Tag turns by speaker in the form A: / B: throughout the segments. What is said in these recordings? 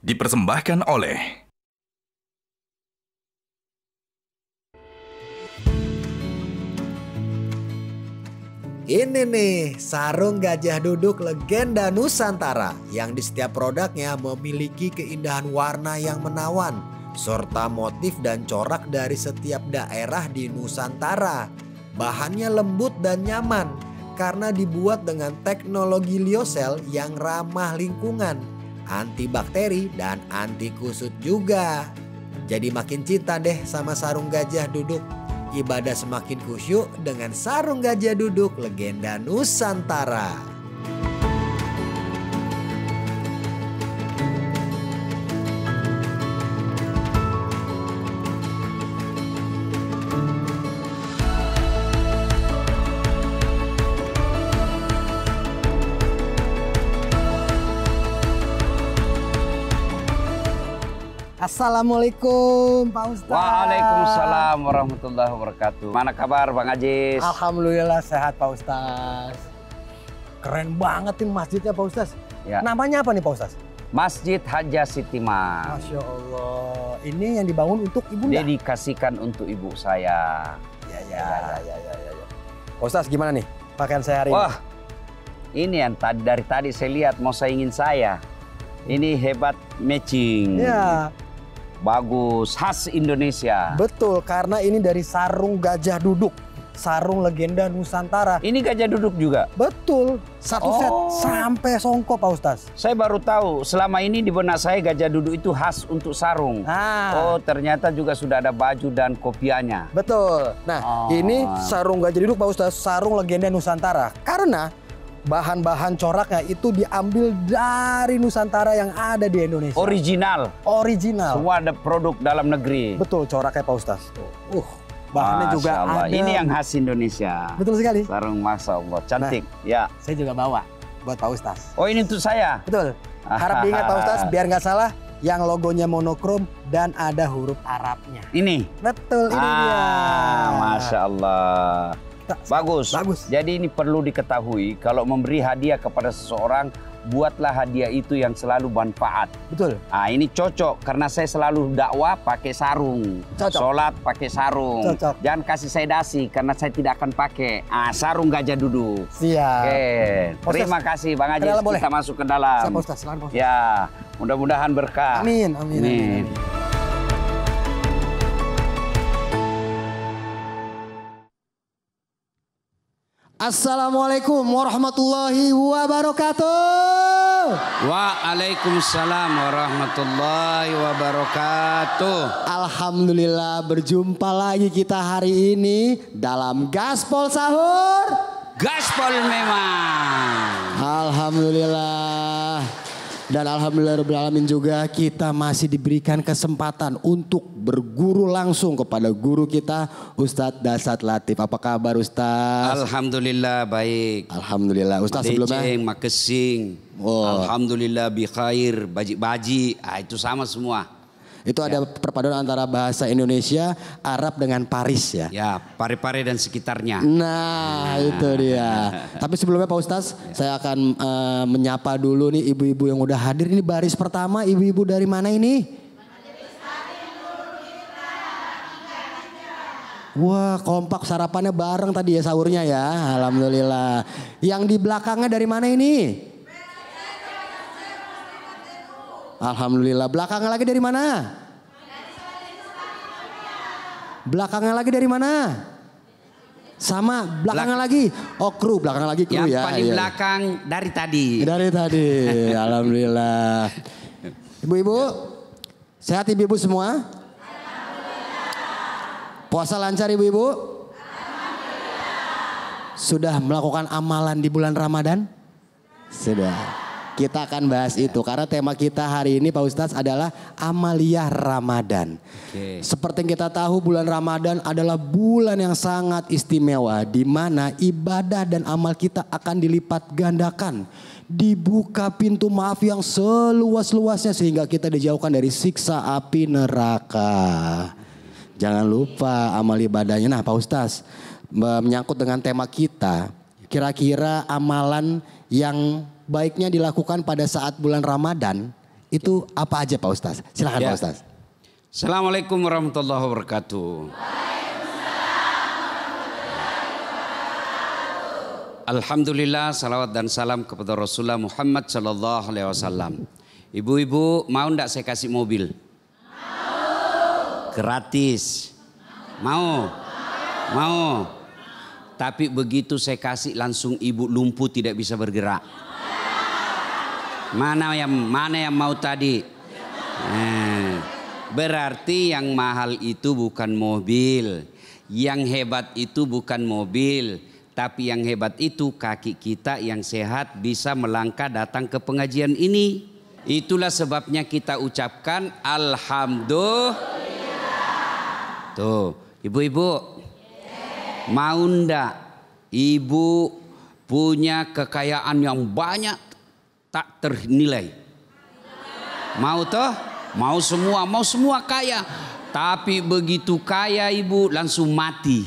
A: dipersembahkan oleh
B: ini nih, sarung gajah duduk legenda Nusantara yang di setiap produknya memiliki keindahan warna yang menawan serta motif dan corak dari setiap daerah di Nusantara. Bahannya lembut dan nyaman karena dibuat dengan teknologi lyocell yang ramah lingkungan, anti bakteri dan anti kusut juga. Jadi makin cinta deh sama sarung gajah duduk. Ibadah semakin khusyuk dengan sarung gajah duduk legenda Nusantara.
C: Assalamualaikum Pak Ustadz.
D: Waalaikumsalam warahmatullahi wabarakatuh. Mana kabar Bang Ajis?
C: Alhamdulillah sehat Pak Ustadz. Keren banget nih masjidnya Pak Ustadz.
D: Ya.
C: Namanya apa nih Pak Ustadz?
D: Masjid Haja Sitimah.
C: Masya Allah. Ini yang dibangun untuk ibunda?
D: Dedikasikan untuk ibu saya.
C: Ya. Pak Ustadz gimana nih pakaian saya hari ini?
D: Wah, ini yang dari tadi saya lihat mau saingin saya. Ini hebat matching.
C: Ya.
D: Bagus, khas Indonesia.
C: Betul, karena ini dari sarung gajah duduk. Sarung legenda Nusantara.
D: Ini gajah duduk juga?
C: Betul, satu set sampai songkok Pak Ustadz.
D: Saya baru tahu, selama ini di benak saya gajah duduk itu khas untuk sarung. Oh, ternyata juga sudah ada baju dan kopiahnya.
C: Betul. Nah, ini sarung gajah duduk Pak Ustadz, sarung legenda Nusantara. Karena bahan-bahan coraknya itu diambil dari Nusantara yang ada di Indonesia.
D: Original. Semua ada produk dalam negeri.
C: Betul, coraknya Pak Ustadz. Bahannya
D: Masya
C: juga
D: Allah.
C: ada.
D: Ini yang khas Indonesia.
C: Betul sekali.
D: Sarung Masya Allah, cantik. Ya.
C: Saya juga bawa buat Pak Ustadz.
D: Oh, ini untuk saya?
C: Betul. Harap diingat Pak Ustadz, biar nggak salah. Yang logonya monokrom dan ada huruf Arabnya.
D: Ini?
C: Betul, ini dia.
D: Masya Allah. Bagus. Jadi ini perlu diketahui, kalau memberi hadiah kepada seseorang, buatlah hadiah itu yang selalu bermanfaat.
C: Betul.
D: Nah, ini cocok karena saya selalu dakwah pakai sarung.
C: Cocok.
D: Sholat pakai sarung.
C: Cocok.
D: Jangan kasih saya dasi karena saya tidak akan pakai. Sarung gajah duduk.
C: Siap.
D: Oke. Terima kasih Bang Ajis. Kita masuk ke dalam.
C: Siap, Ustaz. Silakan, Ustaz.
D: Ya, mudah-mudahan berkah.
C: Amin. Assalamualaikum warahmatullahi wabarakatuh.
D: Waalaikumsalam warahmatullahi wabarakatuh.
C: Alhamdulillah berjumpa lagi kita hari ini dalam Gaspol Sahur.
D: Gaspol memang.
C: Alhamdulillah. Dan alhamdulillahirobbilalamin juga kita masih diberikan kesempatan untuk berguru langsung kepada guru kita Ustadz Dasat Latif. Apa kabar Ustadz?
D: Alhamdulillah baik.
C: Alhamdulillah Ustadz sebelumnya.
D: Makesing. Alhamdulillah bi khair, baji-baji. Itu sama semua.
C: Itu ada perpaduan antara bahasa Indonesia, Arab dengan Paris ya.
D: Ya, Pare-Pare dan sekitarnya.
C: Nah, itu dia. Tapi sebelumnya Pak Ustadz, saya akan menyapa dulu nih ibu-ibu yang udah hadir. Ini baris pertama, ibu-ibu dari mana ini? Wah, kompak sarapannya bareng tadi ya sahurnya ya. Alhamdulillah. Yang di belakangnya dari mana ini? Alhamdulillah. Belakangnya lagi dari mana? Belakangnya lagi dari mana? Sama belakangnya lagi. Oh, kru, belakang lagi kru ya.
D: Yang paling belakang dari tadi.
C: Dari tadi. Alhamdulillah. Ibu-ibu, sehat ibu-ibu semua? Puasa lancar ibu-ibu? Sudah melakukan amalan di bulan Ramadan? Sudah. Kita akan bahas itu karena tema kita hari ini Pak Ustadz adalah Amaliyah Ramadan. Seperti yang kita tahu bulan Ramadan adalah bulan yang sangat istimewa di mana ibadah dan amal kita akan dilipat gandakan. Dibuka pintu maaf yang seluas-luasnya sehingga kita dijauhkan dari siksa api neraka. Jangan lupa amal ibadahnya. Nah Pak Ustadz, menyangkut dengan tema kita, kira-kira amalan yang baiknya dilakukan pada saat bulan Ramadan itu apa aja Pak Ustadz? Silakan Pak Ustadz.
D: Assalamualaikum warahmatullahi wabarakatuh. Alhamdulillah, salawat dan salam kepada Rasulullah Muhammad sallallahu alaihi wasallam. Ibu-ibu, mau ndak saya kasih mobil? Mau. Gratis. Mau. Mau. Tapi begitu saya kasih langsung ibu lumpuh tidak bisa bergerak. Mana yang mau tadi? Berarti yang mahal itu bukan mobil. Yang hebat itu bukan mobil. Tapi yang hebat itu kaki kita yang sehat bisa melangkah datang ke pengajian ini. Itulah sebabnya kita ucapkan Alhamdulillah. Tuh, ibu-ibu. Mau ndak ibu punya kekayaan yang banyak tak ternilai? Mau toh? Mau semua kaya. Tapi begitu kaya ibu langsung mati.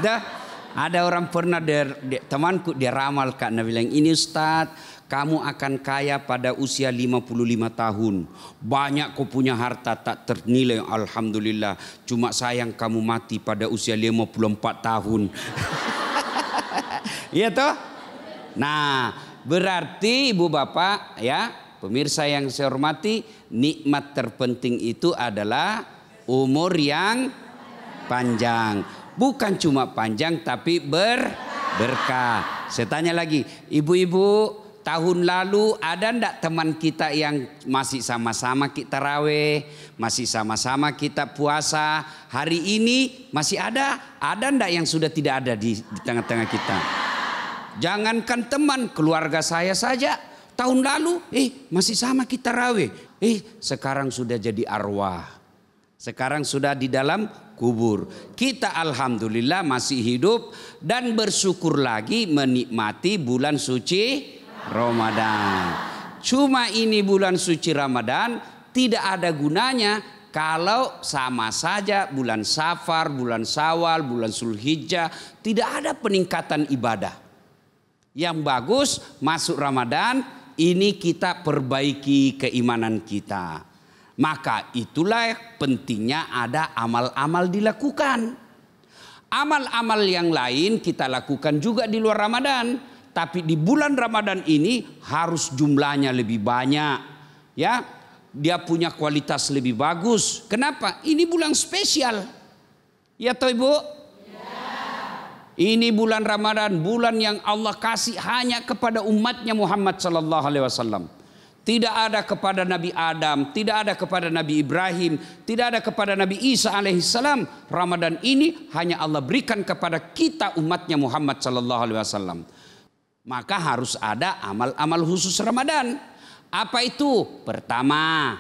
D: Dah. Ada orang pernah temanku dia ramal Kak Nabi bilang, ini Ustadz, kamu akan kaya pada usia 55 tahun. Banyak kau punya harta tak ternilai, alhamdulillah. Cuma sayang kamu mati pada usia 54 tahun. Iya toh? Nah, berarti ibu bapak ya, pemirsa yang saya hormati, nikmat terpenting itu adalah umur yang panjang. Bukan cuma panjang tapi berkah. Saya tanya lagi, ibu-ibu, tahun lalu ada ndak teman kita yang masih sama-sama kita tarawih, masih sama-sama kita puasa? Hari ini masih ada? Ada ndak yang sudah tidak ada di tengah-tengah kita? Jangankan teman, keluarga saya saja tahun lalu masih sama kita tarawih. Sekarang sudah jadi arwah. Sekarang sudah di dalam kubur. Kita alhamdulillah masih hidup dan bersyukur lagi menikmati bulan suci Ramadan. Cuma ini bulan suci Ramadan tidak ada gunanya kalau sama saja bulan Safar, bulan Syawal, bulan Zulhijjah tidak ada peningkatan ibadah. Yang bagus masuk Ramadan ini kita perbaiki keimanan kita. Maka itulah pentingnya ada amal-amal dilakukan. Amal-amal yang lain kita lakukan juga di luar Ramadan. Tapi di bulan Ramadan ini harus jumlahnya lebih banyak. Ya, dia punya kualitas lebih bagus. Kenapa? Ini bulan spesial. Ya toh Ibu? Ini bulan Ramadan, bulan yang Allah kasih hanya kepada umatnya Muhammad sallallahu alaihi wasallam. Tidak ada kepada Nabi Adam, tidak ada kepada Nabi Ibrahim, tidak ada kepada Nabi Isa alaihissalam. Ramadan ini hanya Allah berikan kepada kita umatnya Muhammad sallallahu alaihi wasallam. Maka harus ada amal-amal khusus Ramadan. Apa itu? Pertama,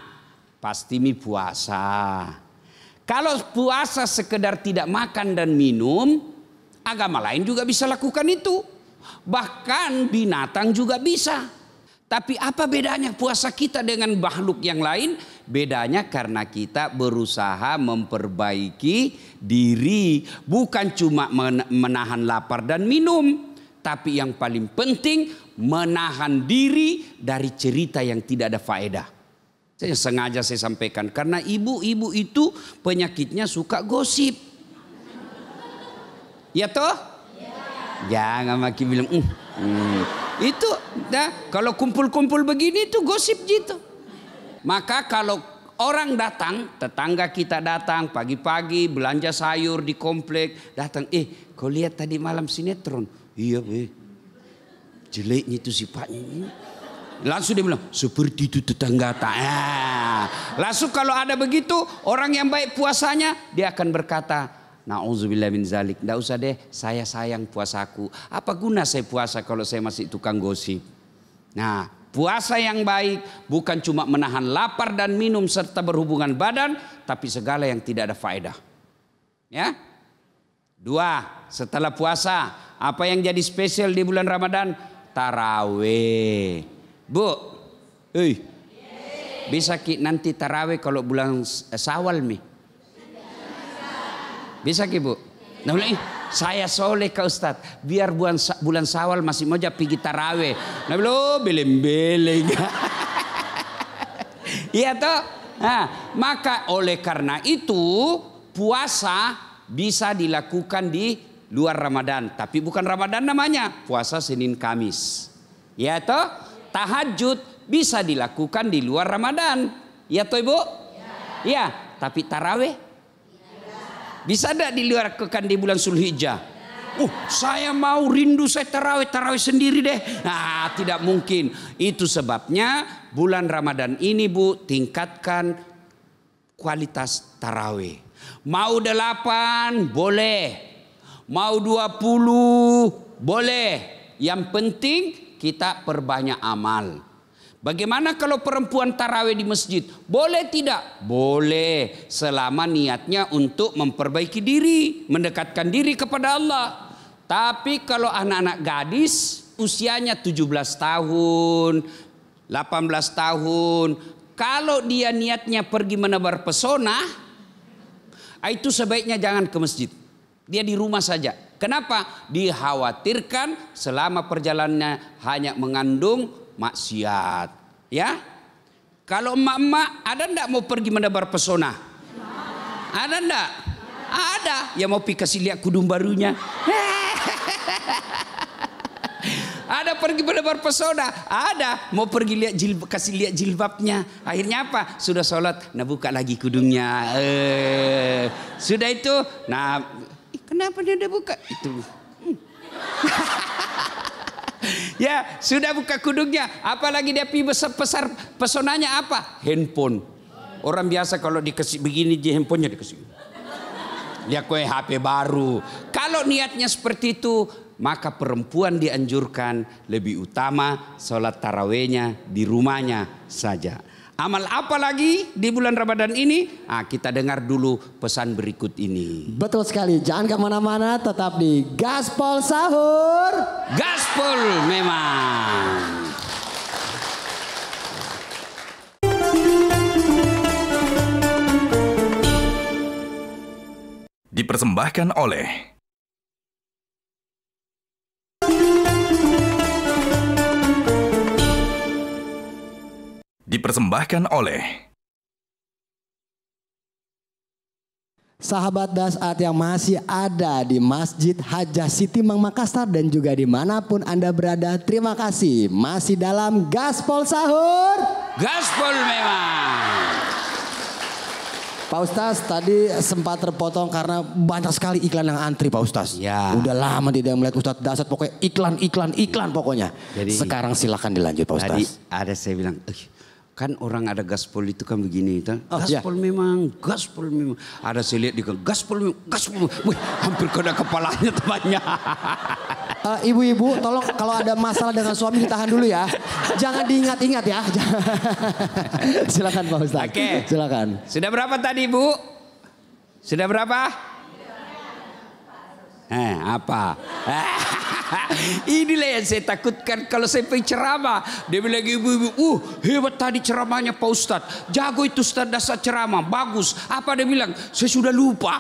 D: pasti puasa. Kalau puasa sekedar tidak makan dan minum, agama lain juga bisa lakukan itu. Bahkan binatang juga bisa. Tapi apa bedanya puasa kita dengan makhluk yang lain? Bedanya karena kita berusaha memperbaiki diri. Bukan cuma menahan lapar dan minum. Tapi yang paling penting menahan diri dari cerita yang tidak ada faedah. Sengaja saya sampaikan. Karena ibu-ibu itu penyakitnya suka gosip. Ya toh? Jangan makin bilang itu kalau kumpul-kumpul begini itu gosip gitu. Maka kalau orang datang, tetangga kita datang pagi-pagi belanja sayur di komplek, datang, kau lihat tadi malam sinetron? Iya, jeleknya itu sifatnya. Langsung dia bilang, seperti itu tetangga tak. Langsung kalau ada begitu, orang yang baik puasanya, dia akan berkata, na'udzubillah min zalik. Tidak usah deh, saya sayang puasaku. Apa guna saya puasa kalau saya masih tukang gosip? Nah, puasa yang baik bukan cuma menahan lapar dan minum serta berhubungan badan, tapi segala yang tidak ada faedah. Ya. 2, setelah puasa, apa yang jadi spesial di bulan Ramadan? Tarawih. Bu, bisa nanti tarawih kalau bulan Syawal mi? Bisa ki Bu? Nah, saya soleh ke Ustadz. Biar bulan Syawal masih mau pergi tarawih. Nah, belum beleng-beleng. Iya toh? Nah, maka oleh karena itu puasa bisa dilakukan di luar Ramadan, tapi bukan Ramadan namanya, puasa Senin Kamis. Ya toh? Tahajud bisa dilakukan di luar Ramadan. Ya toh Ibu? Ya, tapi tarawih bisa enggak dilakukan di bulan Zulhijjah? Saya mau rindu saya tarawih sendiri deh. Nah, tidak mungkin. Itu sebabnya bulan Ramadan ini Bu, tingkatkan kualitas tarawih. Mau 8 boleh, mau 20 boleh. Yang penting kita perbanyak amal. Bagaimana kalau perempuan tarawih di masjid? Boleh tidak? Boleh, selama niatnya untuk memperbaiki diri, mendekatkan diri kepada Allah. Tapi kalau anak-anak gadis usianya 17 tahun, 18 tahun, kalau dia niatnya pergi menebar pesona, itu sebaiknya jangan ke masjid. Dia di rumah saja. Kenapa? Dikhawatirkan selama perjalanannya hanya mengandung maksiat. Ya? Kalau emak-emak ada ndak mau pergi menebar pesona? Ada ndak? Ada. Ya mau kasih lihat kudung barunya. Ada pergi menebar pesona, ada mau pergi lihat kasih lihat jilbabnya. Akhirnya apa? Sudah sholat, nah buka lagi kudungnya. Sudah itu, nah kenapa dia udah buka itu? Ya sudah buka kudungnya. Apalagi dia besar pesonanya apa? Handphone. Orang biasa kalau dikasih begini di handphonenya dikasih. Dia kue HP baru. Kalau niatnya seperti itu, maka perempuan dianjurkan lebih utama sholat tarawihnya di rumahnya saja. Amal apa lagi di bulan Ramadan ini? Kita dengar dulu pesan berikut ini.
C: Betul sekali, jangan kemana-mana, tetap di Gaspol Sahur.
D: Gaspol memang.
A: Dipersembahkan oleh
C: sahabat Dasat yang masih ada di Masjid Hajah Siti Mang Makassar dan juga dimanapun Anda berada, terima kasih masih dalam Gaspol Sahur.
D: Gaspol memang.
C: Pak Ustaz tadi sempat terpotong karena banyak sekali iklan yang antri Pak Ustaz.
D: Ya.
C: Udah lama tidak melihat Ustaz Dasat, pokoknya iklan pokoknya. Jadi, sekarang silakan dilanjut Pak Ustaz.
D: Tadi ada saya bilang, kan orang ada gaspol itu kan begini, gaspol
C: ya.
D: memang, gaspol memang. Ada saya lihat di gaspol memang, gaspol memang. Wih, hampir kena kepalanya temannya.
C: Ibu-ibu, tolong kalau ada masalah dengan suami ditahan dulu ya. Jangan diingat-ingat ya. Silakan Pak Ustaz.
D: Oke.
C: Silakan.
D: Sudah berapa tadi Bu? Sudah berapa? Apa? Inilah yang saya takutkan kalau saya pergi ceramah. Dia bilang ibu-ibu, hebat tadi ceramahnya Pak Ustadz. Jago itu Ustadz Dasat ceramah, bagus. Apa dia bilang? Saya sudah lupa.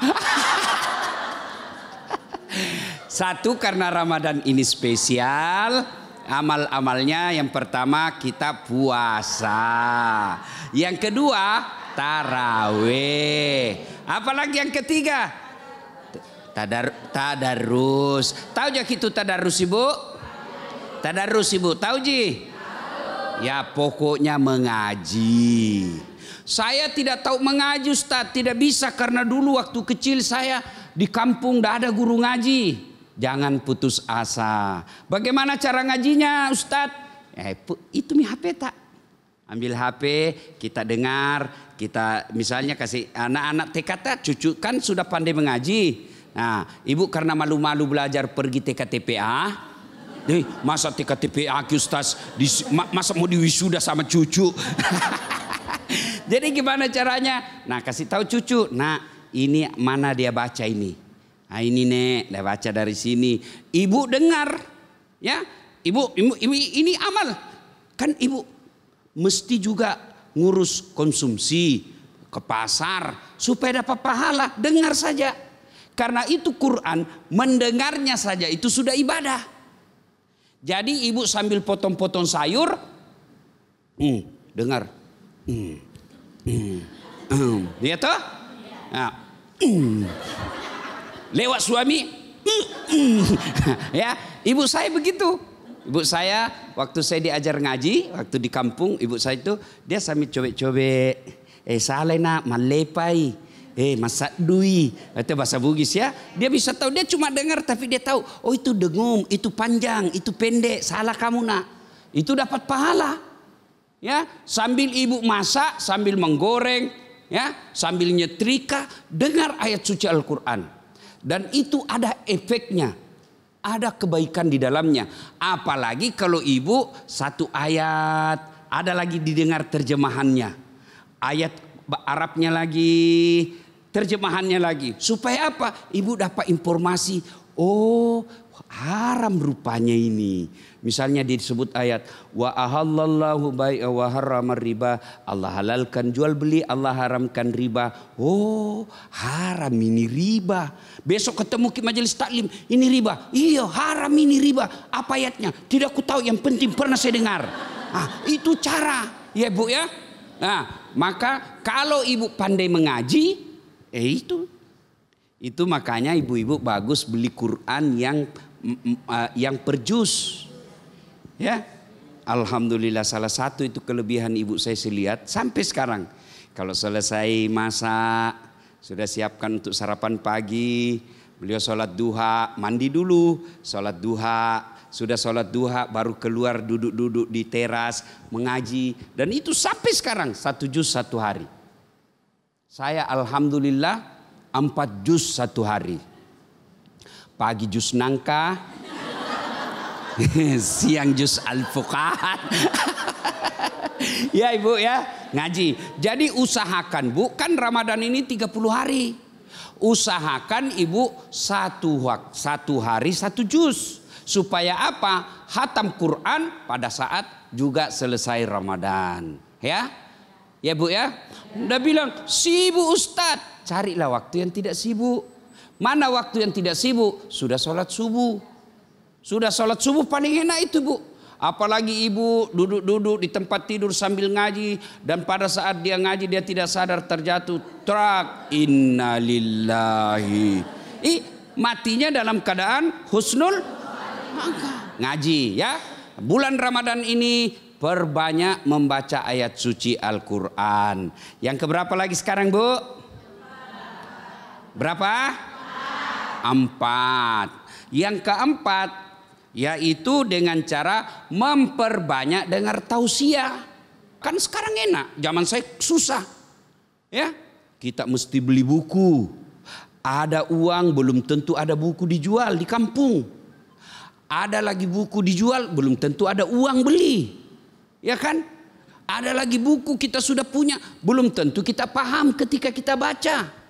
D: Satu, karena Ramadan ini spesial. Amal-amalnya yang pertama kita puasa. Yang kedua tarawih. Apalagi yang ketiga? Tadarus. Tahu jak itu tadarus Ibu? Tadarus Ibu, tahu Ji? Ya pokoknya mengaji. Saya tidak tahu mengaji Ustaz, tidak bisa karena dulu waktu kecil saya di kampung tidak ada guru ngaji. Jangan putus asa. Bagaimana cara ngajinya Ustaz? Itu mi HP tak? Ambil HP, kita dengar, kita misalnya kasih anak-anak TK cucu kan sudah pandai mengaji. Nah, ibu karena malu-malu belajar pergi TKTPA. Masa TKTPA Ustaz, masa mau diwisuda sama cucu. Jadi gimana caranya? Nah, kasih tahu cucu. Nah, ini mana dia baca ini. Nah, ini Nek, dia baca dari sini. Ibu dengar. Ya, ibu ini amal. Kan ibu mesti juga ngurus konsumsi ke pasar supaya dapat pahala. Dengar saja. Karena itu Quran, mendengarnya saja itu sudah ibadah. Jadi ibu sambil potong-potong sayur, dengar. Ya toh? Nah, lewat suami, ya, ibu saya begitu. Ibu saya waktu saya diajar ngaji, waktu di kampung, ibu saya itu dia sambil cobek-cobek, salena malepai, masak dui, itu bahasa Bugis ya. Dia bisa tahu, dia cuma dengar tapi dia tahu, oh itu dengung, itu panjang, itu pendek, salah kamu nak. Itu dapat pahala. Ya, sambil ibu masak, sambil menggoreng, ya, sambil nyetrika, dengar ayat suci Al-Qur'an. Dan itu ada efeknya, ada kebaikan di dalamnya. Apalagi kalau ibu satu ayat, ada lagi didengar terjemahannya. Ayat Arabnya lagi, terjemahannya lagi. Supaya apa? Ibu dapat informasi, oh haram rupanya ini. Misalnya disebut ayat wa ahallallahu bai'a wa harramar riba. Allah halalkan jual beli, Allah haramkan riba. Oh, haram ini riba. Besok ketemu ke majelis taklim, ini riba. Iya, haram ini riba. Apa ayatnya? Tidak ku tahu, yang penting pernah saya dengar. Itu cara, ya Bu ya. Nah, maka kalau ibu pandai mengaji, itu makanya ibu-ibu bagus beli Quran yang per juz. Ya, alhamdulillah salah satu itu kelebihan ibu saya lihat sampai sekarang. Kalau selesai masak, sudah siapkan untuk sarapan pagi, beliau sholat duha, mandi dulu, sholat duha, sudah sholat duha baru keluar duduk-duduk di teras mengaji, dan itu sampai sekarang 1 juz 1 hari. Saya alhamdulillah 4 juz 1 hari. Pagi juz nangka, siang juz al-fuqahat. Ya ibu ya, ngaji. Jadi usahakan bu, kan Ramadan ini 30 hari. Usahakan ibu satu hari 1 juz. Supaya apa? Hatam Quran pada saat juga selesai Ramadan. Ya, ya bu ya. Udah bilang sibuk Ustadz, carilah waktu yang tidak sibuk. Mana waktu yang tidak sibuk? Sudah sholat subuh. Sudah sholat subuh paling enak itu bu. Apalagi ibu duduk-duduk di tempat tidur sambil ngaji. Dan pada saat dia ngaji dia tidak sadar terjatuh. Trak. Innalillahi. Matinya dalam keadaan husnul ngaji ya. Bulan Ramadan ini perbanyak membaca ayat suci Al-Quran. Yang keberapa lagi sekarang bu? Berapa? 4. Yang keempat yaitu dengan cara memperbanyak dengar tausiah. Kan sekarang enak, zaman saya susah. Ya, kita mesti beli buku. Ada uang belum tentu ada buku dijual di kampung. Ada lagi buku dijual belum tentu ada uang beli. Ya kan? Ada lagi buku kita sudah punya belum tentu kita paham ketika kita baca.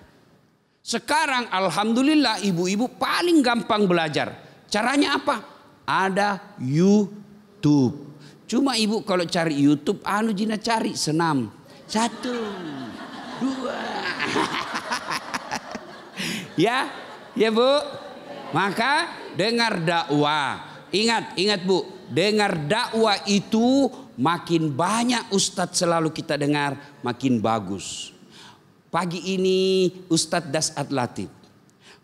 D: Sekarang alhamdulillah ibu-ibu paling gampang belajar. Caranya apa? Ada YouTube. Cuma ibu kalau cari YouTube, jina cari senam. 1, 2. Ya bu. Maka dengar dakwah. Ingat bu, dengar dakwah itu makin banyak ustadz selalu kita dengar, makin bagus. Pagi ini Ustadz Dasat Latif.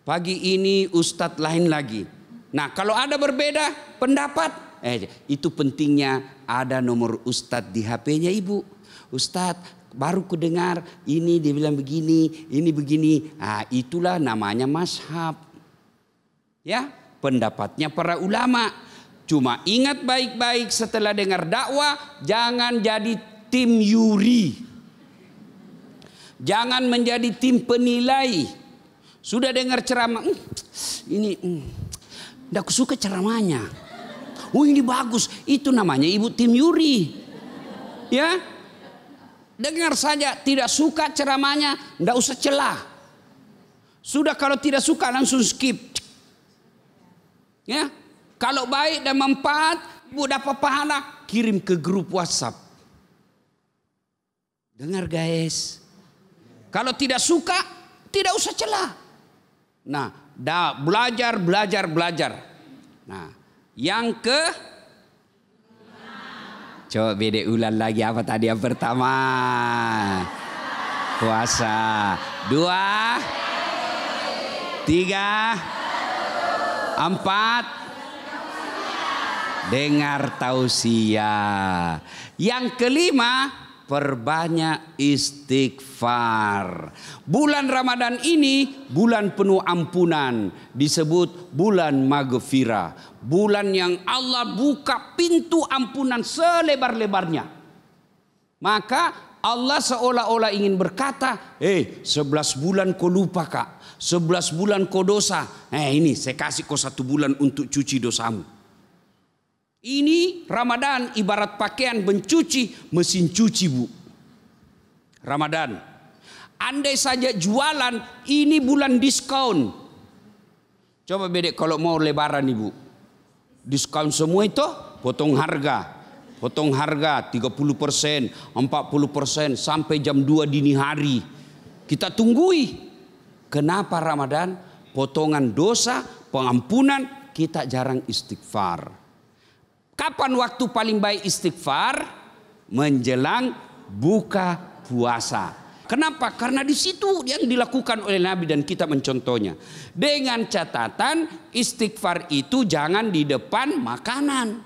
D: Pagi ini Ustadz lain lagi. Nah kalau ada berbeda pendapat, itu pentingnya ada nomor Ustadz di HP-nya ibu. Ustadz baru ku dengar ini dia bilang begini, ini begini. Nah itulah namanya mazhab. Ya, pendapatnya para ulama. Cuma ingat baik-baik setelah dengar dakwah, jangan jadi tim yuri. Jangan menjadi tim penilai. Sudah dengar ceramah, ini tidak suka ceramahnya. Oh ini bagus, itu namanya ibu tim yuri. Ya, dengar saja, tidak suka ceramahnya, tidak usah celah. Sudah kalau tidak suka langsung skip. Ya, kalau baik dan manfaat, ibu dapat pahala, kirim ke grup WhatsApp. Dengar guys. Kalau tidak suka, tidak usah celah. Nah, belajar. Nah, yang coba beda ulang lagi apa tadi yang pertama. puasa. 2, 3, 4. Dengar tausiah. Yang kelima, perbanyak istighfar. Bulan Ramadan ini bulan penuh ampunan, disebut bulan maghfirah. Bulan yang Allah buka pintu ampunan selebar-lebarnya. Maka Allah seolah-olah ingin berkata, 11 bulan kau lupa kak, 11 bulan kau dosa. Ini saya kasih kau 1 bulan untuk cuci dosamu. Ini Ramadan ibarat pakaian mencuci, mesin cuci bu. Ramadan. Andai saja jualan, ini bulan diskon. Coba bedek kalau mau lebaran ibu. Diskon semua itu, potong harga. Potong harga 30%, 40% sampai jam 2 dini hari. Kita tunggui. Kenapa Ramadan? Potongan dosa, pengampunan, kita jarang istighfar. Kapan waktu paling baik istighfar? Menjelang buka puasa. Kenapa? Karena di situ yang dilakukan oleh Nabi dan kita mencontohnya. Dengan catatan istighfar itu jangan di depan makanan.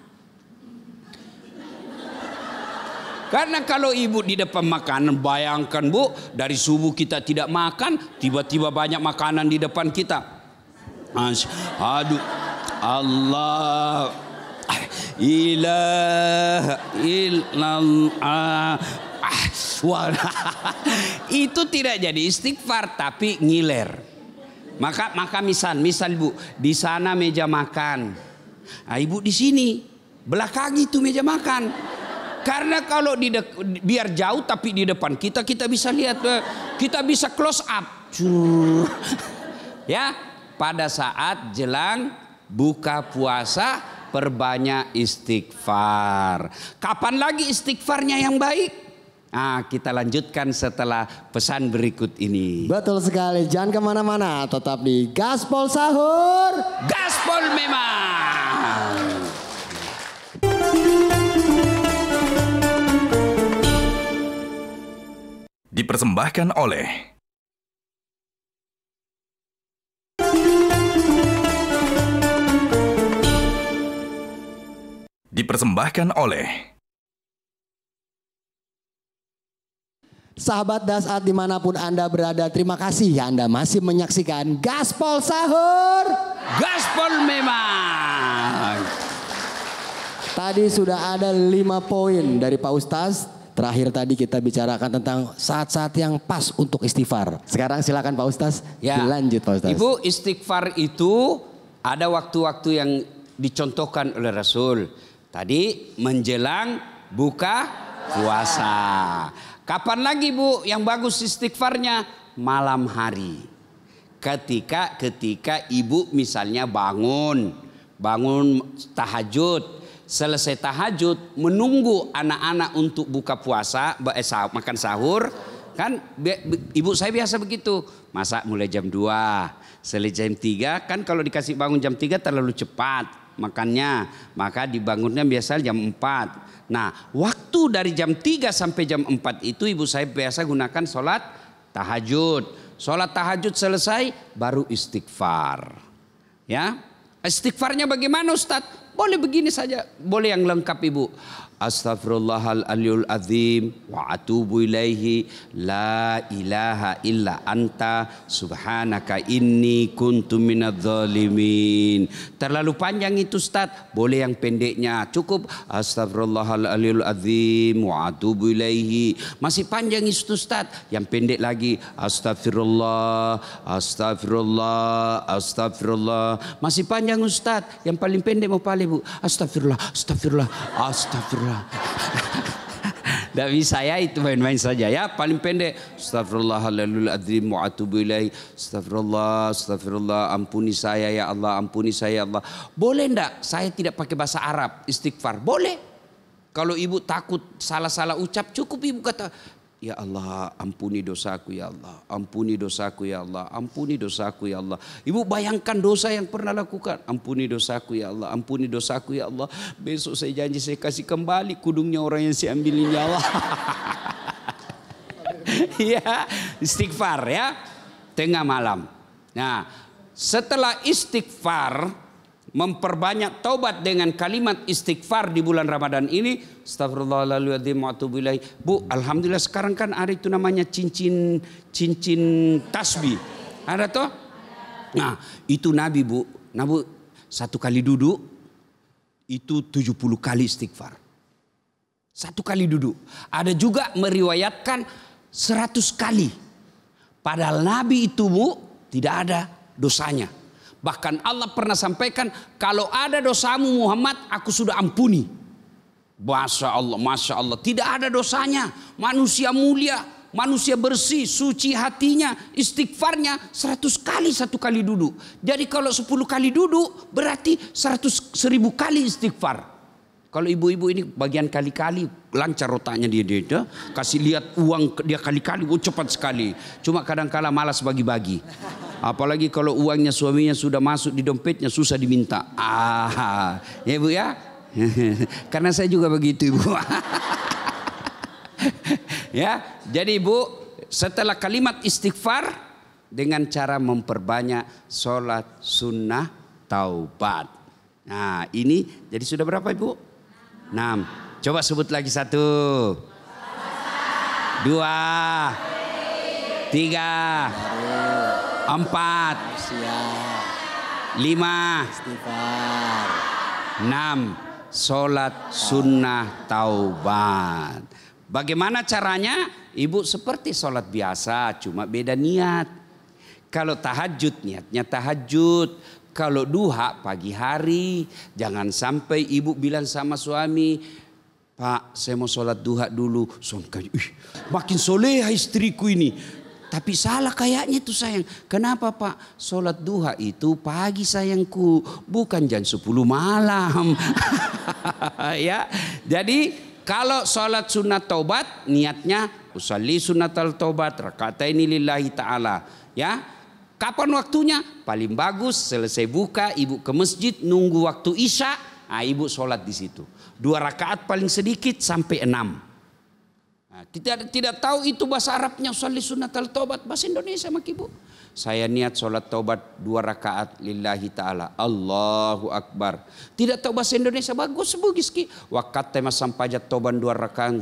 D: Karena kalau ibu di depan makanan, bayangkan bu, dari subuh kita tidak makan, tiba-tiba banyak makanan di depan kita. Aduh, Allah. Ilaha illallah. Itu tidak jadi istighfar tapi ngiler. Maka misal ibu di sana meja makan, ibu di sini belakang itu meja makan. Karena kalau biar jauh tapi di depan kita bisa lihat, kita bisa close up. Ya, pada saat jelang buka puasa perbanyak istighfar. Kapan lagi istighfarnya yang baik? Kita lanjutkan setelah pesan berikut ini.
C: Betul sekali, jangan kemana-mana, tetap di Gaspol Sahur.
D: Gaspol memang.
A: Dipersembahkan oleh
C: Sahabat Dasat dimanapun Anda berada, terima kasih Anda masih menyaksikan Gaspol Sahur.
D: Gaspol memang.
C: Tadi sudah ada 5 poin dari Pak Ustaz. Terakhir tadi kita bicarakan tentang saat-saat yang pas untuk istighfar. Sekarang silakan Pak Ustaz, dilanjut Pak Ustaz.
D: Ibu, istighfar itu ada waktu-waktu yang dicontohkan oleh Rasul. Tadi menjelang buka puasa. Kapan lagi bu yang bagus istighfarnya? Malam hari. Ketika ibu misalnya bangun tahajud. Selesai tahajud menunggu anak-anak untuk buka puasa, makan sahur. Kan ibu saya biasa begitu. Masak mulai jam 2, selesai jam 3. Kan kalau dikasih bangun jam 3 terlalu cepat makannya, maka dibangunnya biasa jam 4. Nah, waktu dari jam 3 sampai jam 4 itu ibu saya biasa gunakan sholat tahajud. Sholat tahajud selesai baru istighfar. Ya, istighfarnya bagaimana Ustadz? Boleh begini saja, boleh yang lengkap ibu. Astaghfirullahaladzim azim wa atubu ilaihi la ilaha illa anta subhanaka inni kuntu minadh-dhalimin. Terlalu panjang itu Ustaz, boleh yang pendeknya, cukup astaghfirullahaladzim azim wa atubu ilaihi. Masih panjang itu Ustaz, yang pendek lagi astagfirullah. Masih panjang Ustaz, yang paling pendek mau paling Bu, astagfirullah. Tidak bisa ya, itu main-main saja ya. Paling pendek astagfirullahaladzim wa atubu ilaih. Astagfirullah, ampuni saya ya Allah, ampuni saya ya Allah. Boleh enggak saya tidak pakai bahasa Arab istighfar? Boleh. Kalau ibu takut salah-salah ucap, cukup ibu kata, ya Allah, ampuni dosaku ya Allah, ampuni dosaku ya Allah, ampuni dosaku ya Allah. Ibu bayangkan dosa yang pernah lakukan. Ampuni dosaku ya Allah, ampuni dosaku ya Allah. Besok saya janji saya kasih kembali kudungnya orang yang saya ambilin ya Allah. Ya, istighfar ya. Tengah malam. Nah, setelah istighfar, memperbanyak taubat dengan kalimat istighfar di bulan Ramadan ini. Astagfirullahaladzim wa atubu ilaih. Bu, alhamdulillah sekarang kan ada itu namanya cincin tasbih. Ada toh? Nah, itu Nabi Bu. Nabi satu kali duduk itu 70 kali istighfar. Satu kali duduk. Ada juga meriwayatkan 100 kali. Padahal Nabi itu Bu tidak ada dosanya. Bahkan Allah pernah sampaikan, kalau ada dosamu Muhammad, aku sudah ampuni. Masya Allah, Masya Allah. Tidak ada dosanya. Manusia mulia, manusia bersih, suci hatinya, istighfarnya 100 kali satu kali duduk. Jadi kalau 10 kali duduk, berarti 100.000 kali istighfar. Kalau ibu-ibu ini bagian kali-kali lancar otaknya dia kasih lihat uang dia kali-kali, cepat sekali. Cuma kadang-kala malas bagi-bagi. Apalagi kalau uangnya suaminya sudah masuk di dompetnya susah diminta. Ya Bu ya. Karena saya juga begitu Ibu. Ya, jadi Ibu setelah kalimat istighfar dengan cara memperbanyak sholat sunnah taubat. Nah ini jadi sudah berapa Ibu? 6. Coba sebut lagi 1, 2, 3, 4, 5, 6. Sholat sunnah taubat. Bagaimana caranya? Ibu seperti sholat biasa, cuma beda niat. Kalau tahajud niatnya tahajud. Kalau duha pagi hari, jangan sampai ibu bilang sama suami, Pak saya mau sholat duha dulu. Suami, makin soleha istriku ini. Tapi salah kayaknya itu sayang. Kenapa Pak? Sholat duha itu pagi sayangku, bukan jam 10 malam. Ya, jadi kalau sholat sunat taubat niatnya usalli sunatal taubat rakataini lillahi ta'ala. Ya. Kapan waktunya? Paling bagus selesai buka ibu ke masjid nunggu waktu isya, ibu sholat di situ. 2 rakaat paling sedikit sampai 6. Nah, tidak tahu itu bahasa Arabnya usalli sunatal taubat, bahasa Indonesia mak ibu. Saya niat sholat taubat 2 rakaat lillahi ta'ala. Allahu Akbar. Tidak tahu bahasa Indonesia bagus sebugiski. Wakat tema sampajat tauban 2 rakaat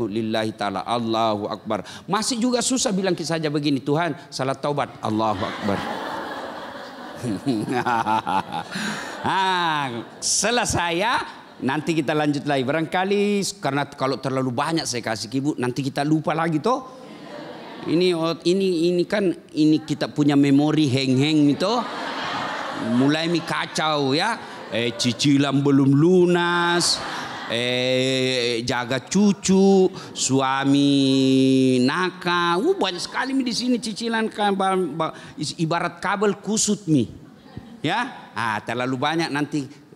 D: lillahi ta'ala. Allahu Akbar. Masih juga susah bilang saja begini. Tuhan salat taubat. Allahu Akbar. Selesai ya. Nanti kita lanjut lagi. Barangkali karena kalau terlalu banyak saya kasih ibu. Nanti kita lupa lagi toh. Ini kan kita punya memori heng-heng itu mulai kacau ya. Cicilan belum lunas, jaga cucu, suami nakal, banyak sekali di sini cicilan kan ibarat kabel kusut ya. Terlalu banyak nanti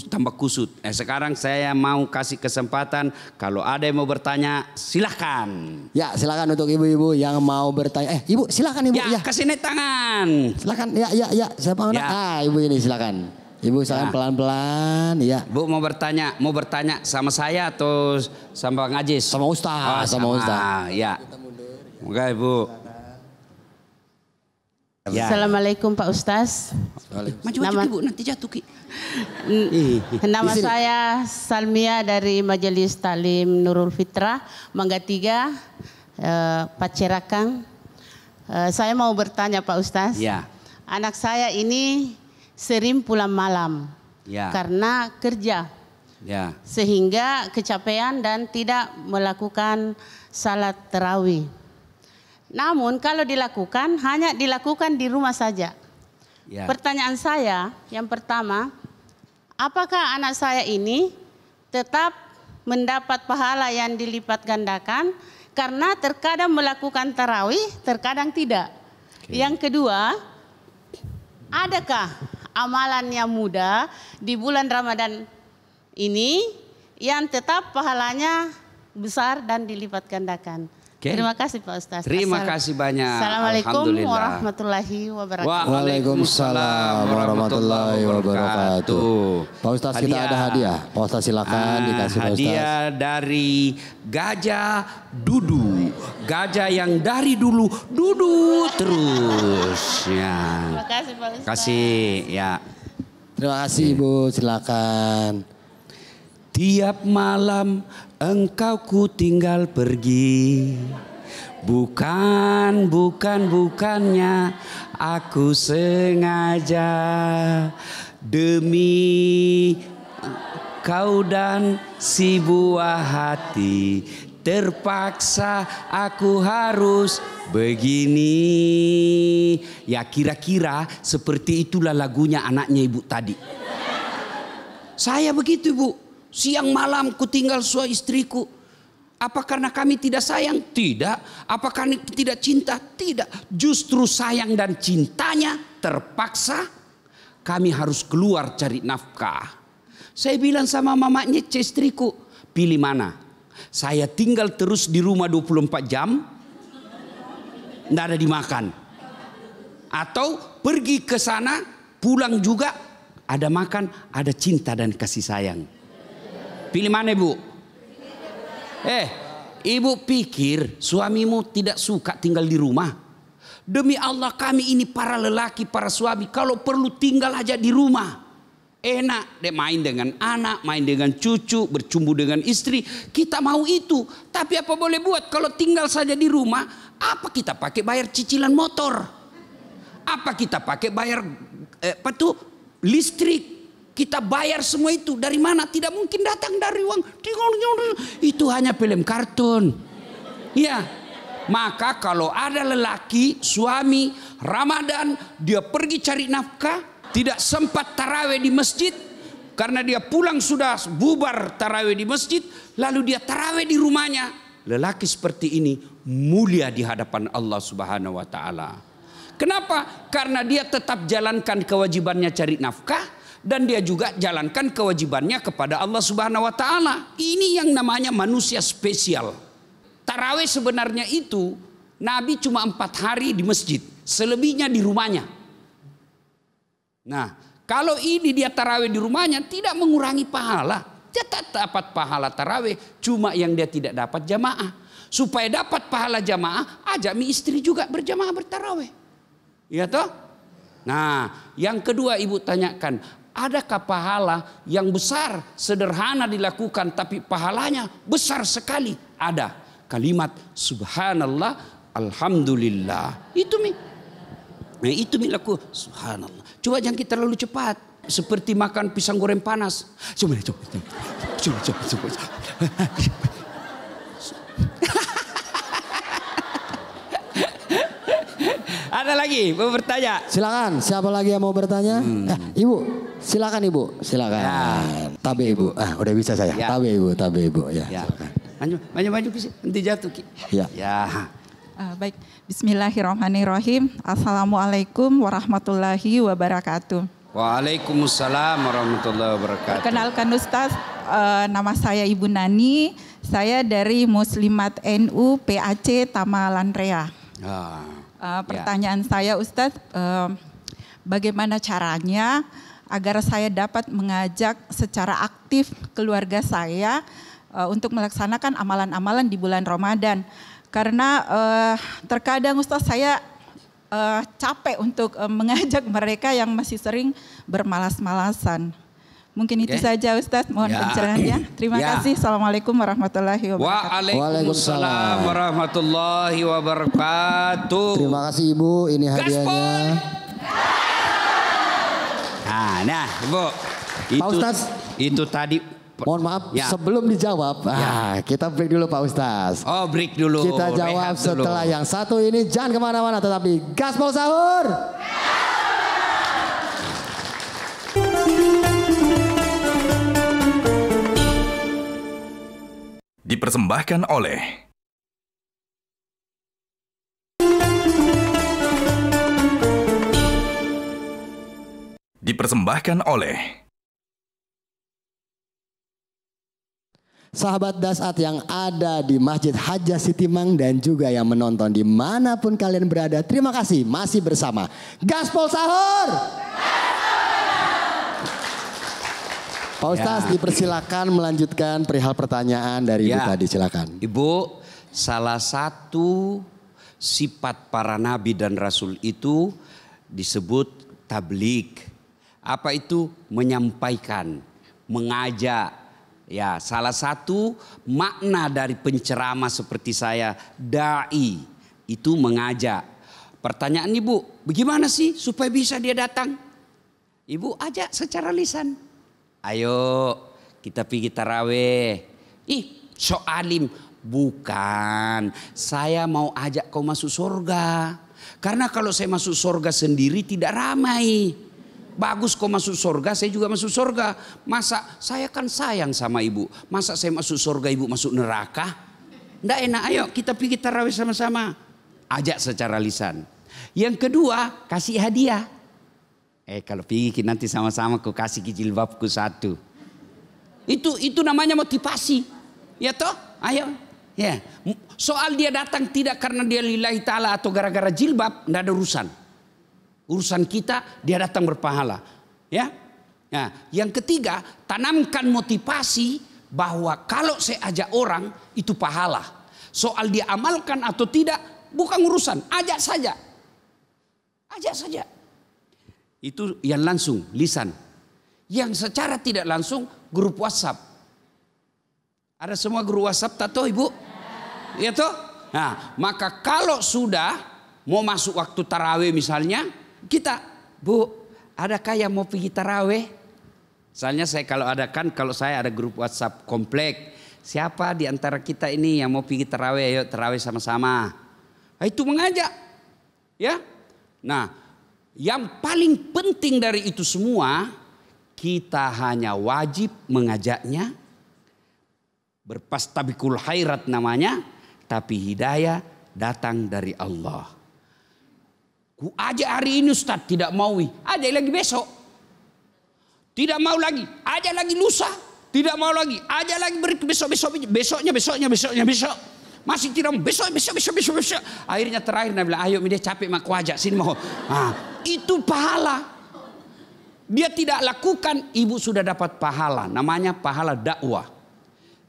D: tambah kusut. Sekarang saya mau kasih kesempatan kalau ada yang mau bertanya silahkan.
C: Ya silakan untuk ibu-ibu yang mau bertanya. Ibu silakan ibu.
D: Ya, kasih naik tangan.
C: Silakan ya. Siapa mana? Ibu ini silakan. Ibu silakan pelan-pelan ya.
D: Bu mau bertanya sama saya atau sama Bang Ajis?
C: Sama Ustaz. Sama Ustaz.
D: Ya. Oke Ibu.
E: Ya. Assalamualaikum Pak Ustaz.
D: Maju Ibu nanti jatuh Ki.
E: Nama saya Salmia dari Majelis Talim Nurul Fitrah Mangga 3 Pacerakang. Saya mau bertanya Pak Ustaz.
D: Ya.
E: Anak saya ini sering pulang malam karena kerja.
D: Ya.
E: Sehingga kecapean dan tidak melakukan salat tarawih. Namun kalau dilakukan hanya dilakukan di rumah saja. Ya. Pertanyaan saya yang pertama, apakah anak saya ini tetap mendapat pahala yang dilipat gandakan karena terkadang melakukan tarawih, terkadang tidak. Yang kedua, adakah amalan yang mudah di bulan Ramadan ini yang tetap pahalanya besar dan dilipat gandakan?
D: Okay.
E: Terima kasih Pak Ustaz.
D: Terima kasih banyak.
E: Assalamualaikum
D: Alhamdulillah.
E: warahmatullahi wabarakatuh.
C: Waalaikumsalam warahmatullahi wabarakatuh. Pak Ustaz, kita ada hadiah. Pak Ustaz silakan dikasih Pak Ustaz.
D: Hadiah dari Gajah Dudu. Gajah yang dari dulu Dudu terus. Ya.
E: Terima kasih Pak Ustaz.
D: Kasih ya.
C: Terima kasih Ibu, silakan.
D: Tiap malam engkau ku tinggal pergi. Bukannya aku sengaja. Demi kau dan si buah hati, terpaksa aku harus begini. Ya kira-kira seperti itulah lagunya anaknya Ibu tadi. Saya begitu Ibu. Siang malam ku tinggal suami istriku. Apa karena kami tidak sayang? Tidak. Apa karena tidak cinta? Tidak. Justru sayang dan cintanya terpaksa kami harus keluar cari nafkah. Saya bilang sama mamanya istriku, pilih mana? Saya tinggal terus di rumah 24 jam, tidak ada dimakan. Atau pergi ke sana, pulang juga, ada makan, ada cinta dan kasih sayang. Pilih mana Ibu? Ibu pikir suamimu tidak suka tinggal di rumah? Demi Allah kami ini para lelaki, para suami, kalau perlu tinggal aja di rumah. Enak deh main dengan anak, main dengan cucu, bercumbu dengan istri. Kita mau itu. Tapi apa boleh buat kalau tinggal saja di rumah? Apa kita pakai bayar cicilan motor? Apa kita pakai bayar listrik? Kita bayar semua itu dari mana? Tidak mungkin datang dari uang. Itu hanya film kartun. Ya, maka kalau ada lelaki, suami, Ramadan, dia pergi cari nafkah, tidak sempat tarawih di masjid, karena dia pulang sudah bubar tarawih di masjid, lalu dia tarawih di rumahnya. Lelaki seperti ini mulia di hadapan Allah Subhanahu wa Ta'ala. Kenapa? Karena dia tetap jalankan kewajibannya cari nafkah. Dan dia juga jalankan kewajibannya kepada Allah Subhanahu wa Ta'ala. Ini yang namanya manusia spesial. Tarawih sebenarnya itu Nabi cuma 4 hari di masjid, selebihnya di rumahnya. Nah, kalau ini dia tarawih di rumahnya tidak mengurangi pahala. Dia tetap dapat pahala tarawih, cuma yang dia tidak dapat jamaah. Supaya dapat pahala jamaah, ajak istri juga berjamaah bertarawih. Iya toh? Nah, yang kedua Ibu tanyakan, adakah pahala yang besar, sederhana dilakukan tapi pahalanya besar sekali? Ada. Kalimat subhanallah, alhamdulillah. Itu mi. Nah, itu mi laku subhanallah. Coba jangan kita terlalu cepat. Seperti makan pisang goreng panas. Coba. Ada lagi mau bertanya?
C: Silakan, siapa lagi yang mau bertanya? Ibu, silakan Ibu, silakan. Ya. Tabe Ibu, udah bisa saya. Ya. Tabe Ibu, ya.
D: Maju nanti jatuh Ki. Ya.
F: Baik, Bismillahirrahmanirrahim. Assalamualaikum warahmatullahi wabarakatuh.
D: Waalaikumsalam warahmatullahi wabarakatuh.
F: Perkenalkan Ustaz, nama saya Ibu Nani. Saya dari Muslimat NU PAC Tamalanrea. Pertanyaan saya Ustadz, bagaimana caranya agar saya dapat mengajak secara aktif keluarga saya untuk melaksanakan amalan-amalan di bulan Ramadan? Karena terkadang Ustadz saya capek untuk mengajak mereka yang masih sering bermalas-malasan. Mungkin itu saja Ustadz, mohon pencerahannya. Terima kasih. Assalamualaikum warahmatullahi wabarakatuh.
D: Waalaikumsalam warahmatullahi wabarakatuh.
C: Terima kasih Ibu, ini hadiahnya.
D: Nah Ibu,
C: Pak Ustaz,
D: itu tadi.
C: Mohon maaf, sebelum dijawab, kita break dulu Pak Ustaz.
D: Oh, break dulu.
C: Kita jawab setelah yang satu ini. Jangan kemana-mana, tetapi Gaspol Sahur.
A: Dipersembahkan oleh
C: Sahabat Dasat yang ada di Masjid Hajjah Sitimang dan juga yang menonton dimanapun kalian berada, terima kasih masih bersama Gaspol Sahur. Pak Ustaz dipersilakan melanjutkan perihal pertanyaan dari Ibu tadi, silakan.
D: Ibu, salah satu sifat para nabi dan rasul itu disebut tabligh. Apa itu? Menyampaikan, mengajak. Ya, salah satu makna dari penceramah seperti saya, dai, itu mengajak. Pertanyaan Ibu, bagaimana sih supaya bisa dia datang? Ibu ajak secara lisan. Ayo kita pergi taraweh. So alim. Bukan, saya mau ajak kau masuk surga. Karena kalau saya masuk surga sendiri tidak ramai. Bagus kau masuk surga, saya juga masuk surga. Masa saya kan sayang sama ibu. Masa saya masuk surga, ibu masuk neraka? Nggak enak, ayo kita pergi tarawih sama-sama. Ajak secara lisan. Yang kedua, kasih hadiah. Kalau pergi nanti sama-sama kau kasih jilbabku satu. Itu namanya motivasi. Ya toh? Ayo. Ya. Soal dia datang tidak karena dia lillahi ta'ala atau gara-gara jilbab, nggak ada urusan. Urusan kita dia datang berpahala, ya. Nah, yang ketiga, tanamkan motivasi bahwa kalau saya ajak orang itu pahala. Soal dia amalkan atau tidak bukan urusan, ajak saja. Ajak saja. Itu yang langsung lisan. Yang secara tidak langsung grup WhatsApp. Ada semua grup WhatsApp tak tahu Ibu? Ya toh? Nah, maka kalau sudah mau masuk waktu tarawih misalnya, kita, Bu, adakah yang mau pergi taraweh? Misalnya kalau saya ada grup WhatsApp komplek, siapa di antara kita ini yang mau pergi taraweh? Ayo taraweh sama-sama. Nah, itu mengajak, ya. Nah, yang paling penting dari itu semua, kita hanya wajib mengajaknya. Berpastabikul khairat namanya, tapi hidayah datang dari Allah. Ajak hari ini Ustaz, tidak mau. Ajak lagi besok. Tidak mau lagi. Ajak lagi lusa. Tidak mau lagi. Ajak lagi besoknya. Masih tidak mau. Besok. Akhirnya terakhir Nabi bilang, ayo dia capek mak ajak sini mau. Itu pahala. Dia tidak lakukan, ibu sudah dapat pahala. Namanya pahala dakwah.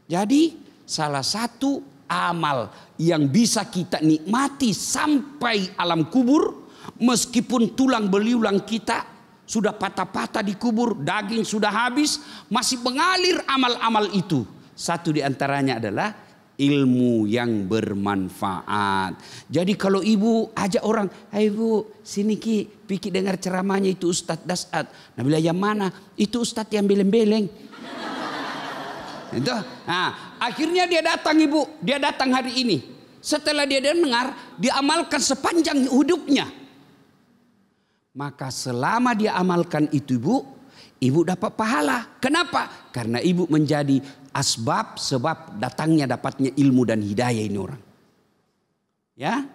D: Jadi salah satu amal yang bisa kita nikmati sampai alam kubur. Meskipun tulang belulang kita sudah patah-patah di kubur, daging sudah habis, masih mengalir amal-amal itu. Satu di antaranya adalah ilmu yang bermanfaat. Jadi kalau ibu ajak orang, "Hai Bu, sini Ki, pikir dengar ceramahnya itu Ustadz Dasat." Nah, bila yang mana? Itu Ustadz yang beleng-beleng. Itu. Nah, akhirnya dia datang Ibu, dia datang hari ini. Setelah dia dengar, dia amalkan sepanjang hidupnya. Maka selama dia amalkan itu ibu dapat pahala. Kenapa? Karena ibu menjadi sebab datangnya dapatnya ilmu dan hidayah ini orang. Ya,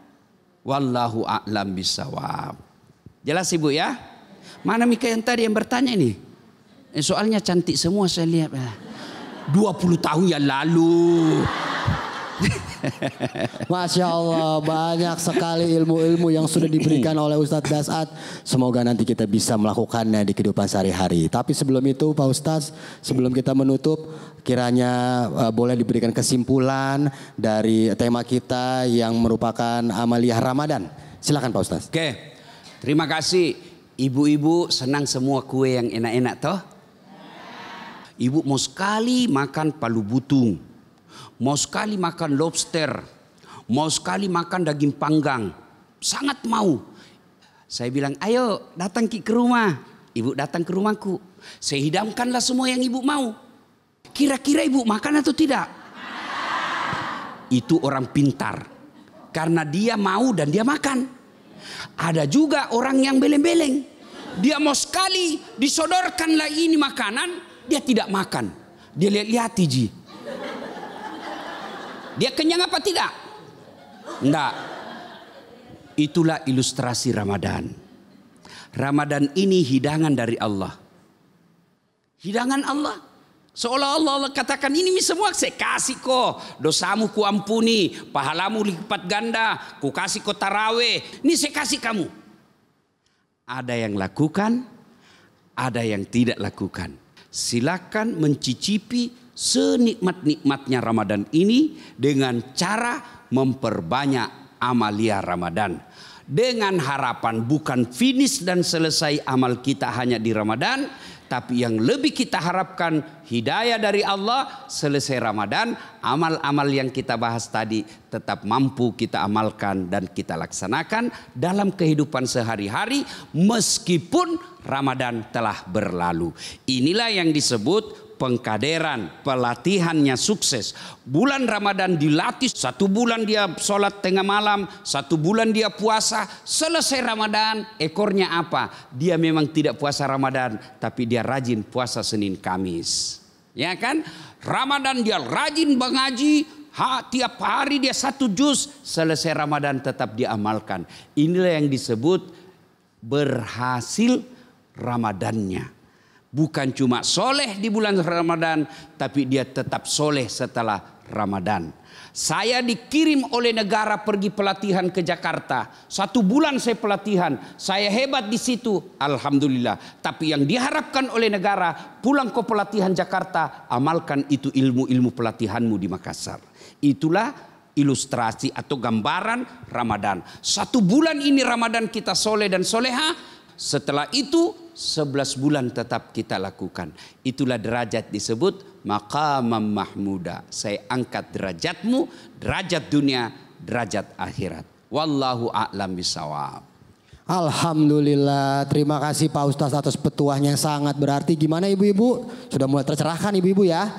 D: wallahu a'lam bisawab. Jelas ibu ya? Mana Mika yang tadi yang bertanya ini? Soalnya cantik semua saya lihat. 20 tahun yang lalu.
C: Masya Allah, banyak sekali ilmu-ilmu yang sudah diberikan oleh Ustadz Dasat. Semoga nanti kita bisa melakukannya di kehidupan sehari-hari. Tapi sebelum itu Pak Ustadz, sebelum kita menutup, kiranya boleh diberikan kesimpulan dari tema kita yang merupakan amaliyah Ramadan. Silakan Pak Ustadz.
D: Oke, terima kasih. Ibu-ibu senang semua kue yang enak-enak toh? Ibu mau sekali makan palu butung, mau sekali makan lobster, mau sekali makan daging panggang. Sangat mau. Saya bilang, ayo datang Ki ke rumah. Ibu datang ke rumahku. Saya hidangkanlah semua yang ibu mau. Kira-kira ibu makan atau tidak? Itu orang pintar. Karena dia mau dan dia makan. Ada juga orang yang beleng-beleng. Dia mau sekali disodorkanlah ini makanan, dia tidak makan. Dia lihat-lihat ji. Dia kenyang apa tidak? Enggak. Itulah ilustrasi Ramadan. Ramadan ini hidangan dari Allah. Hidangan Allah. Seolah Allah katakan ini semua saya kasih kok. Dosamu ku ampuni, pahalamu lipat ganda, ku kasih kok taraweh. Ini saya kasih kamu. Ada yang lakukan, ada yang tidak lakukan. Silakan mencicipi senikmat-nikmatnya Ramadan ini dengan cara memperbanyak amalia Ramadan. Dengan harapan bukan finish dan selesai amal kita hanya di Ramadan, tapi yang lebih kita harapkan hidayah dari Allah selesai Ramadan, amal-amal yang kita bahas tadi tetap mampu kita amalkan dan kita laksanakan dalam kehidupan sehari-hari meskipun Ramadan telah berlalu. Inilah yang disebut pengkaderan, pelatihannya sukses. Bulan Ramadan dilatih, 1 bulan dia sholat tengah malam, 1 bulan dia puasa. Selesai Ramadan, ekornya apa? Dia memang tidak puasa Ramadan, tapi dia rajin puasa Senin Kamis. Ya kan? Ramadan dia rajin mengaji, tiap hari dia 1 juz. Selesai Ramadan tetap diamalkan. Inilah yang disebut berhasil Ramadannya. Bukan cuma soleh di bulan Ramadan, tapi dia tetap soleh setelah Ramadan. Saya dikirim oleh negara pergi pelatihan ke Jakarta. 1 bulan saya pelatihan, saya hebat di situ, alhamdulillah. Tapi yang diharapkan oleh negara, pulang ke pelatihan Jakarta, amalkan itu ilmu-ilmu pelatihanmu di Makassar. Itulah ilustrasi atau gambaran Ramadan. 1 bulan ini Ramadan kita soleh dan soleha. Setelah itu 11 bulan tetap kita lakukan. Itulah derajat disebut maqamam mahmuda. Saya angkat derajatmu, derajat dunia, derajat akhirat. Wallahu a'lam bisawab.
C: Alhamdulillah, terima kasih Pak Ustadz atas petuahnya yang sangat berarti. Gimana ibu-ibu? Sudah mulai tercerahkan ibu-ibu ya?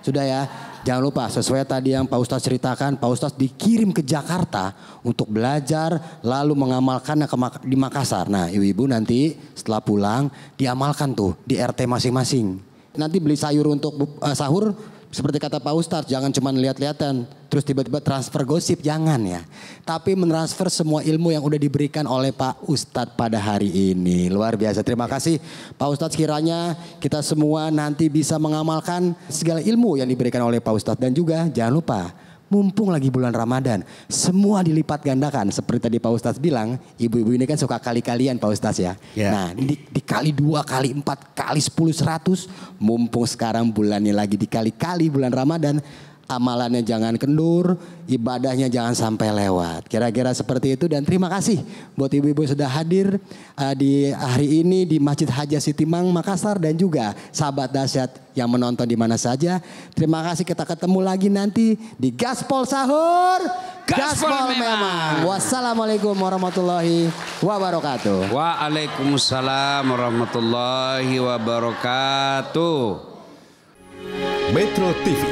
C: Sudah ya? Jangan lupa sesuai tadi yang Pak Ustadz ceritakan, Pak Ustadz dikirim ke Jakarta untuk belajar lalu mengamalkannya di Makassar. Nah ibu-ibu nanti setelah pulang diamalkan tuh di RT masing-masing. Nanti beli sayur untuk sahur seperti kata Pak Ustadz, jangan cuma lihat-lihatan terus tiba-tiba transfer gosip, jangan ya. Tapi mentransfer semua ilmu yang udah diberikan oleh Pak Ustadz pada hari ini. Luar biasa, terima kasih Pak Ustadz, kiranya kita semua nanti bisa mengamalkan segala ilmu yang diberikan oleh Pak Ustadz. Dan juga jangan lupa, mumpung lagi bulan Ramadan, semua dilipat gandakan. Seperti tadi Pak Ustadz bilang, ibu-ibu ini kan suka kali-kalian Pak Ustadz ya. Nah dikali 2, kali 4, kali 10, 100. Mumpung sekarang bulannya lagi dikali-kali bulan Ramadan, amalannya jangan kendur, ibadahnya jangan sampai lewat. Kira-kira seperti itu. Dan terima kasih buat ibu-ibu sudah hadir di hari ini di Masjid Haja Sitimang Makassar, dan juga sahabat dahsyat yang menonton di mana saja. Terima kasih, kita ketemu lagi nanti di Gaspol Sahur. Gaspol memang. Wassalamualaikum warahmatullahi wabarakatuh.
D: Waalaikumsalam warahmatullahi wabarakatuh.
A: Metro TV.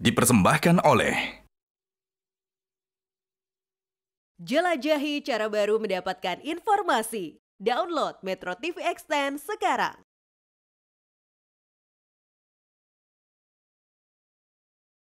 A: Dipersembahkan oleh
G: Jelajahi cara baru mendapatkan informasi. Download Metro TV Extend sekarang.